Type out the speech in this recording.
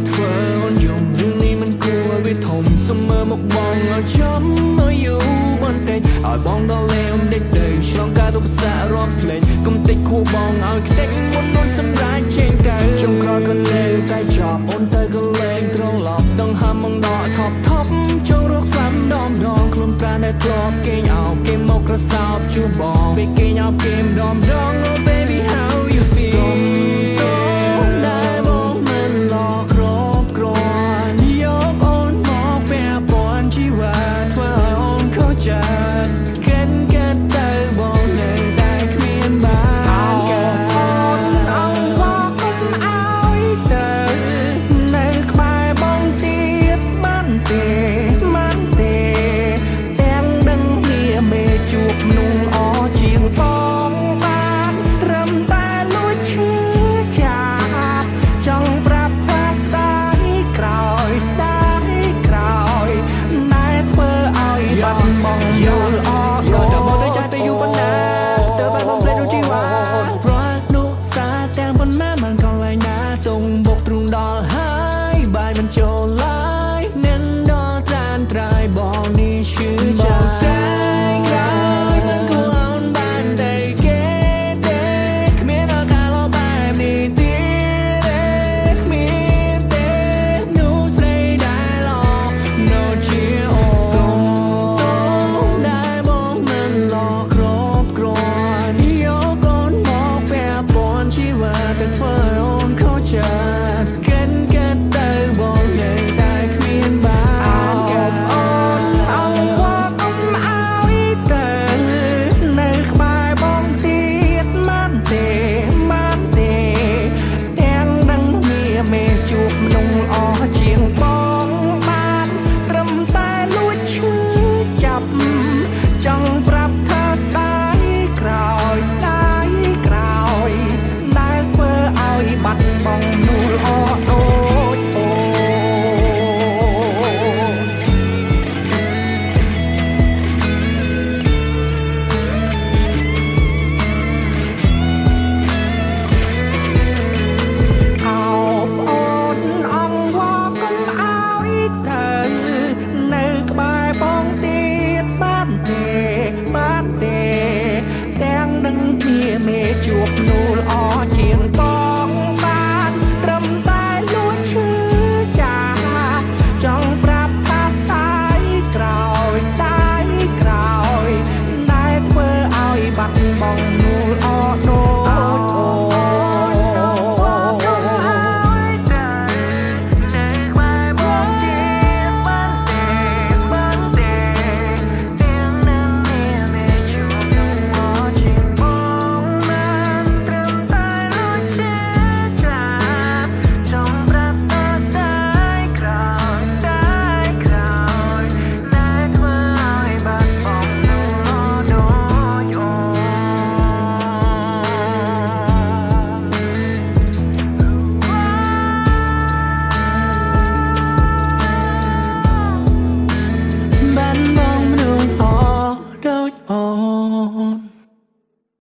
ធ្វើអូនយំរឿងនេះមិនគួរវាធំเสมอមកបងឲ្យចាំឲ្យយូរបន្តិចឲ្យបងដល់លេងដេកទៅឆ្លងកាត់ឧបសគ្គរាប់ភ្លេងកុំតិចខួរបងឲ្យខ្ទេចមុននោះសម្រាប់ជេងទៅចុងក្រោយក៏លេវតែចប់អូនទៅក៏លេងត្រឡប់ដងហាំមកដកថប់ចង់រកស្លាប់ដងខ្លួនប្រាណតែធ្លាប់គេងអោគេមកក្រសោបជួបបងពេលគេងអោគេម្ដងOh baby how you feel ដែលបងមិនឡកគ្រប់គ្រាន់យកអូនមកពាក់ព័ន្ធជីវិតធ្វើឲ្យអូនខុសចិត្តកិនទៅបងនៅតែគ្មានបានកើតអូនអងវ៉ាកុំឲ្យទៅនៅក្បែរបងទៀតបានទេទាំងដឹងគ្នាមេជួបนุ่งអជាងបងបានត្រឹមតែលួចឈឺចាប់ចង់ប្រាប់ថាស្ដាយក្រោយណែធ្វើឲ្យបាត់បង់យល់អត់ដល់មកទៅចាស់ទៅយូរប៉ុណ្ណាទៅបានបំភ្លេចរូបជីវ៉ាព្រោះនោះសាទាំងប៉ុណ្ណាមិនកន្លែងណាទងបុកទ្រូងដល់ហើយបាយមិនចូលឡើ